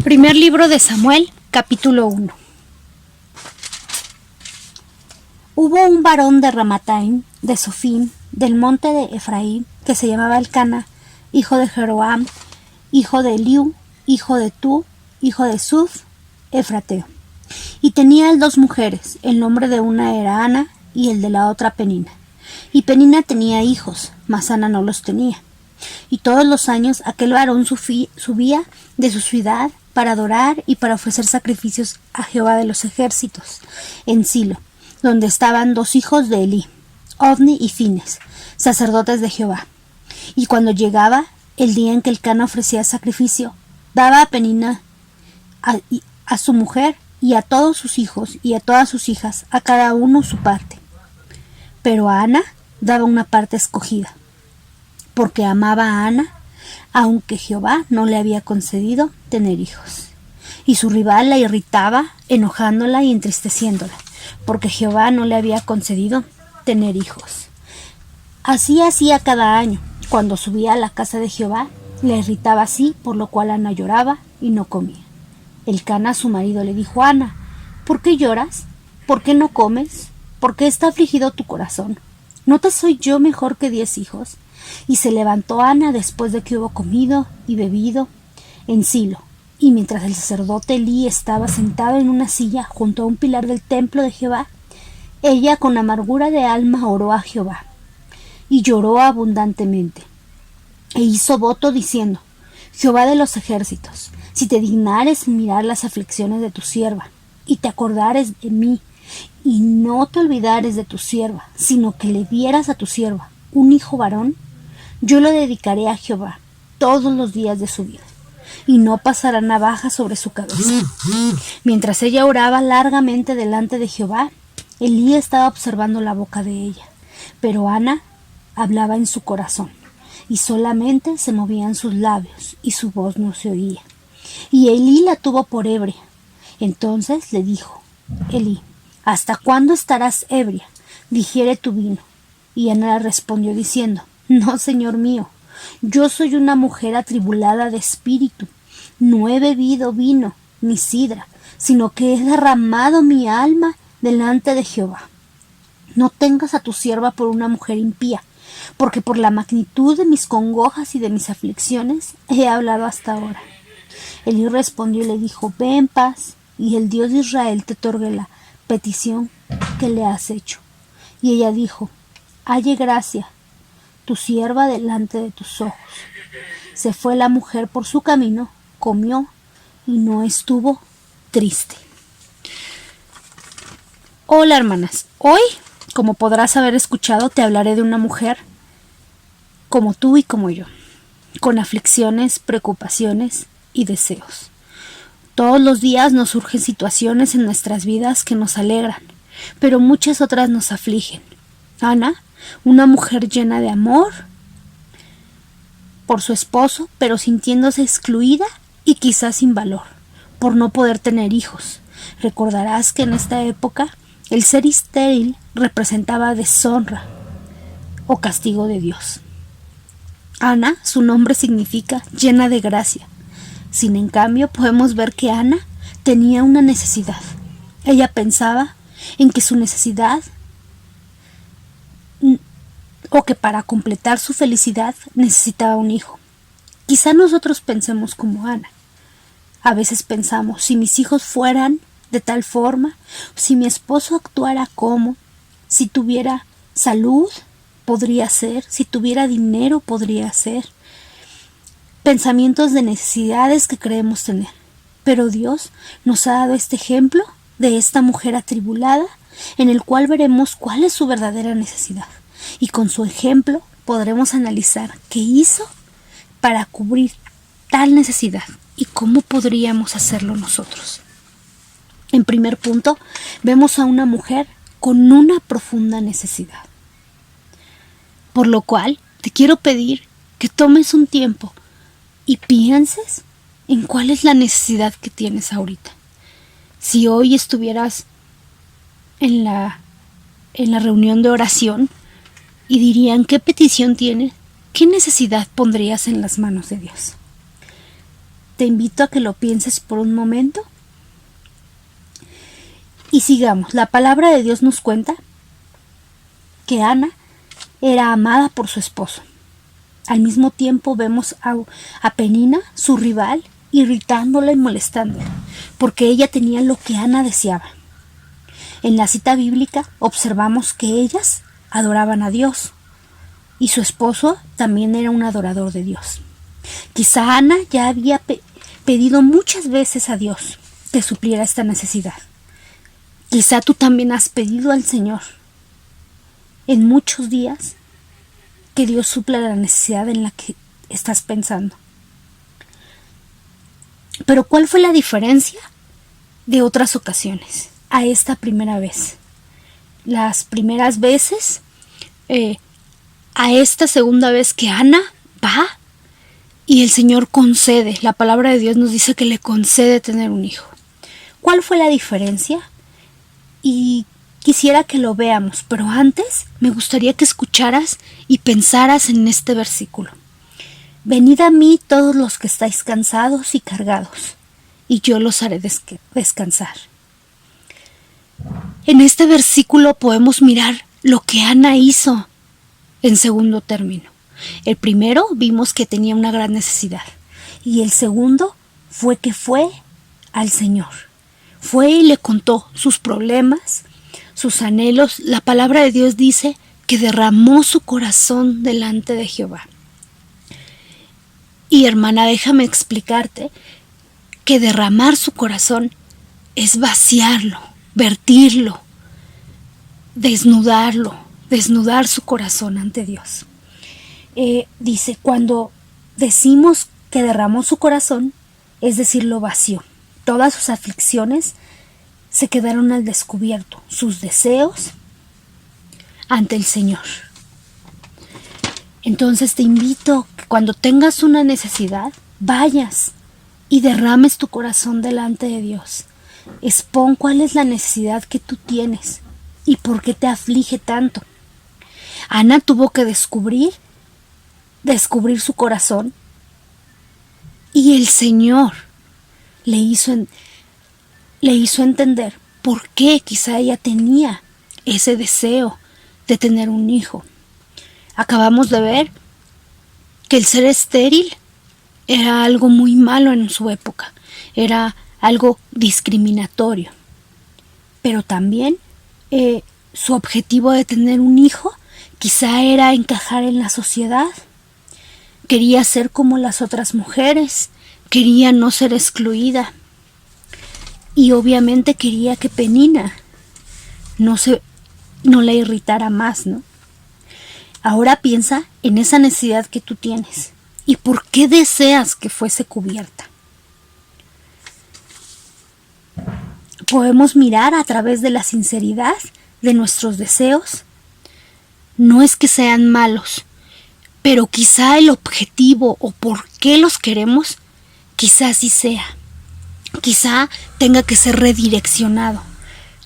Primer libro de Samuel, capítulo 1. Hubo un varón de Ramataim, de Sofim, del monte de Efraín, que se llamaba Elcana, hijo de Jeroam, hijo de Eliú, hijo de Tu, hijo de Suf, Efrateo. Y tenía él 2 mujeres, el nombre de una era Ana y el de la otra Penina. Y Penina tenía hijos, mas Ana no los tenía. Y todos los años aquel varón subía de su ciudad para adorar y para ofrecer sacrificios a Jehová de los ejércitos, en Silo, donde estaban 2 hijos de Elí, Ofni y Fines, sacerdotes de Jehová. Y cuando llegaba el día en que Elcana ofrecía sacrificio, daba a Penina, a su mujer, y a todos sus hijos y a todas sus hijas, a cada uno su parte. Pero a Ana daba una parte escogida, porque amaba a Ana, aunque Jehová no le había concedido tener hijos. Y su rival la irritaba, enojándola y entristeciéndola, porque Jehová no le había concedido tener hijos. Así hacía cada año. Cuando subía a la casa de Jehová, la irritaba así, por lo cual Ana lloraba y no comía. Elcana, su marido, le dijo a Ana: ¿por qué lloras? ¿Por qué no comes? ¿Por qué está afligido tu corazón? ¿No te soy yo mejor que 10 hijos? Y se levantó Ana después de que hubo comido y bebido en Silo. Y mientras el sacerdote Elí estaba sentado en una silla junto a un pilar del templo de Jehová, ella con amargura de alma oró a Jehová. Y lloró abundantemente. E hizo voto diciendo: Jehová de los ejércitos, si te dignares mirar las aflicciones de tu sierva, y te acordares de mí, y no te olvidares de tu sierva, sino que le dieras a tu sierva un hijo varón, yo lo dedicaré a Jehová todos los días de su vida, y no pasará navaja sobre su cabeza. Mientras ella oraba largamente delante de Jehová, Elí estaba observando la boca de ella, pero Ana hablaba en su corazón, y solamente se movían sus labios, y su voz no se oía. Y Elí la tuvo por ebria. Entonces le dijo Elí: ¿hasta cuándo estarás ebria? Digiere tu vino. Y Ana le respondió diciendo: no, señor mío, yo soy una mujer atribulada de espíritu. No he bebido vino ni sidra, sino que he derramado mi alma delante de Jehová. No tengas a tu sierva por una mujer impía, porque por la magnitud de mis congojas y de mis aflicciones he hablado hasta ahora. Elí respondió y le dijo: ve en paz, y el Dios de Israel te otorgue la petición que le has hecho. Y ella dijo: halle gracia tu sierva delante de tus ojos. Se fue la mujer por su camino, comió y no estuvo triste. Hola, hermanas. Hoy, como podrás haber escuchado, te hablaré de una mujer como tú y como yo, con aflicciones, preocupaciones y deseos. Todos los días nos surgen situaciones en nuestras vidas que nos alegran, pero muchas otras nos afligen. Ana, una mujer llena de amor por su esposo, pero sintiéndose excluida y quizás sin valor, por no poder tener hijos. Recordarás que en esta época el ser estéril representaba deshonra o castigo de Dios. Ana, su nombre significa llena de gracia. Sin en cambio, podemos ver que Ana tenía una necesidad. Ella pensaba en que su necesidad, o que para completar su felicidad necesitaba un hijo. Quizá nosotros pensemos como Ana. A veces pensamos: si mis hijos fueran de tal forma, si mi esposo actuara como, si tuviera salud, podría ser, si tuviera dinero, podría ser. Pensamientos de necesidades que creemos tener. Pero Dios nos ha dado este ejemplo de esta mujer atribulada, en el cual veremos cuál es su verdadera necesidad. Y con su ejemplo podremos analizar qué hizo para cubrir tal necesidad y cómo podríamos hacerlo nosotros. En primer punto, vemos a una mujer con una profunda necesidad. Por lo cual, te quiero pedir que tomes un tiempo y pienses en cuál es la necesidad que tienes ahorita. Si hoy estuvieras en la reunión de oración y dirían: ¿qué petición tienes? ¿Qué necesidad pondrías en las manos de Dios? Te invito a que lo pienses por un momento. Y sigamos. La palabra de Dios nos cuenta que Ana era amada por su esposo. Al mismo tiempo vemos a Penina, su rival, irritándola y molestándola, porque ella tenía lo que Ana deseaba. En la cita bíblica observamos que ellas adoraban a Dios y su esposo también era un adorador de Dios. Quizá Ana ya había pedido muchas veces a Dios que supliera esta necesidad. Quizá tú también has pedido al Señor en muchos días que Dios supla la necesidad en la que estás pensando. Pero ¿cuál fue la diferencia de otras ocasiones a esta primera vez? Las primeras veces, a esta segunda vez que Ana va y el Señor concede, la palabra de Dios nos dice que le concede tener un hijo. ¿Cuál fue la diferencia? Y quisiera que lo veamos, pero antes me gustaría que escucharas y pensaras en este versículo. Venid a mí todos los que estáis cansados y cargados, y yo los haré descansar. En este versículo podemos mirar lo que Ana hizo en segundo término. El primero vimos que tenía una gran necesidad, y el segundo fue que fue al Señor. Fue y le contó sus problemas, sus anhelos. La palabra de Dios dice que derramó su corazón delante de Jehová. Y hermana, déjame explicarte que derramar su corazón es vaciarlo, vertirlo, desnudar su corazón ante Dios. Dice, cuando decimos que derramó su corazón, es decir, lo vació. Todas sus aflicciones se quedaron al descubierto, sus deseos ante el Señor. Entonces te invito que cuando tengas una necesidad, vayas y derrames tu corazón delante de Dios. Expon cuál es la necesidad que tú tienes y por qué te aflige tanto. Ana tuvo que descubrir su corazón, y el Señor le hizo entender por qué quizá ella tenía ese deseo de tener un hijo. Acabamos de ver que el ser estéril era algo muy malo en su época, era algo discriminatorio, pero también su objetivo de tener un hijo quizá era encajar en la sociedad. Quería ser como las otras mujeres, quería no ser excluida. Y obviamente quería que Penina no la irritara más, ¿no? Ahora piensa en esa necesidad que tú tienes y por qué deseas que fuese cubierta. Podemos mirar a través de la sinceridad de nuestros deseos. No es que sean malos, pero quizá el objetivo o por qué los queremos, quizá sí sea. Quizá tenga que ser redireccionado.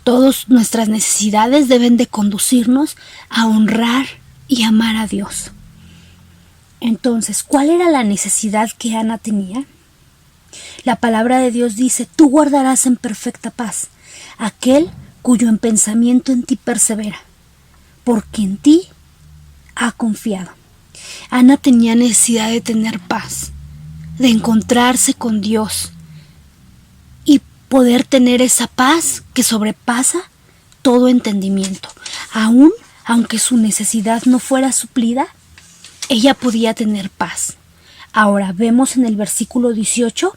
Todas nuestras necesidades deben de conducirnos a honrar y amar a Dios. Entonces, ¿cuál era la necesidad que Ana tenía? La palabra de Dios dice, tú guardarás en perfecta paz aquel cuyo pensamiento en ti persevera, porque en ti ha confiado. Ana tenía necesidad de tener paz, de encontrarse con Dios y poder tener esa paz que sobrepasa todo entendimiento. Aunque su necesidad no fuera suplida, ella podía tener paz. Ahora vemos en el versículo 18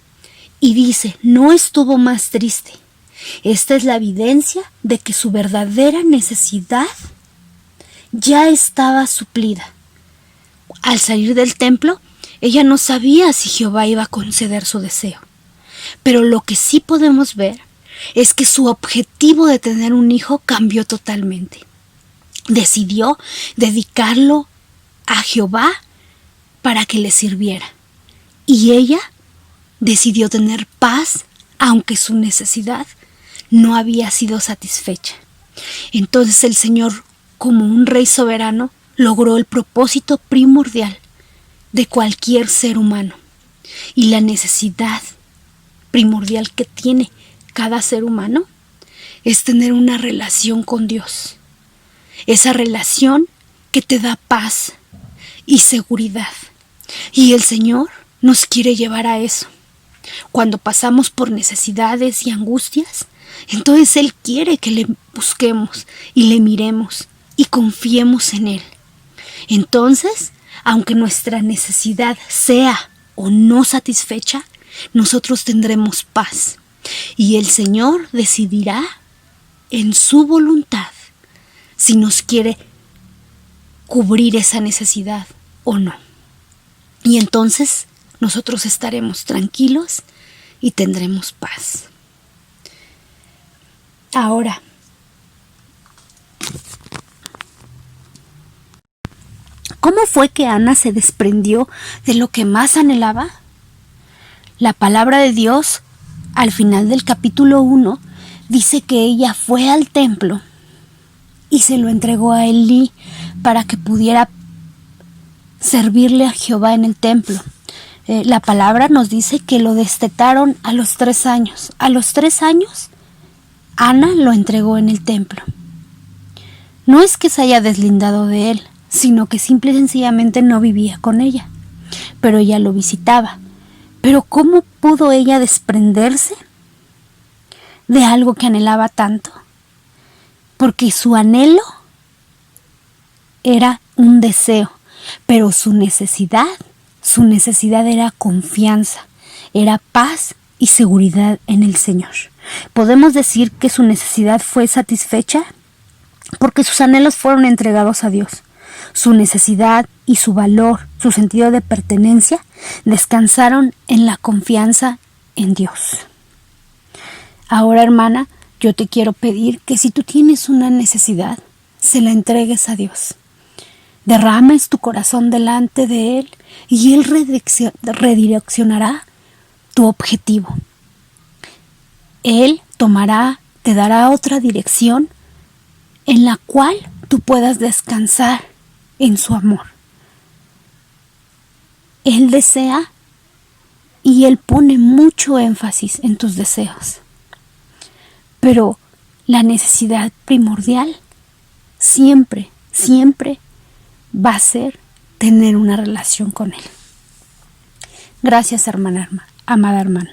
y dice, no estuvo más triste. Esta es la evidencia de que su verdadera necesidad ya estaba suplida. Al salir del templo, ella no sabía si Jehová iba a conceder su deseo. Pero lo que sí podemos ver es que su objetivo de tener un hijo cambió totalmente. Decidió dedicarlo a Jehová para que le sirviera. Y ella decidió tener paz, aunque su necesidad no había sido satisfecha. Entonces el Señor, como un rey soberano, logró el propósito primordial de cualquier ser humano. Y la necesidad primordial que tiene cada ser humano es tener una relación con Dios. Esa relación que te da paz y seguridad. Y el Señor nos quiere llevar a eso. Cuando pasamos por necesidades y angustias, entonces Él quiere que le busquemos y le miremos y confiemos en Él. Entonces, aunque nuestra necesidad sea o no satisfecha, nosotros tendremos paz. Y el Señor decidirá en su voluntad si nos quiere cubrir esa necesidad o no. Y entonces nosotros estaremos tranquilos y tendremos paz. Ahora, ¿cómo fue que Ana se desprendió de lo que más anhelaba? La palabra de Dios, al final del capítulo 1, dice que ella fue al templo y se lo entregó a Elí para que pudiera servirle a Jehová en el templo. La palabra nos dice que lo destetaron a los 3 años. A los 3 años, Ana lo entregó en el templo. No es que se haya deslindado de él, sino que simple y sencillamente no vivía con ella, pero ella lo visitaba. Pero ¿cómo pudo ella desprenderse de algo que anhelaba tanto? Porque su anhelo era un deseo, pero su necesidad era confianza, era paz y seguridad en el Señor. ¿Podemos decir que su necesidad fue satisfecha? Porque sus anhelos fueron entregados a Dios. Su necesidad y su valor, su sentido de pertenencia, descansaron en la confianza en Dios. Ahora, hermana, yo te quiero pedir que si tú tienes una necesidad, se la entregues a Dios. Derrames tu corazón delante de Él y Él redireccionará tu objetivo. Él te dará otra dirección en la cual tú puedas descansar en su amor. Él desea y Él pone mucho énfasis en tus deseos. Pero la necesidad primordial siempre va a ser tener una relación con Él. Gracias, amada hermana.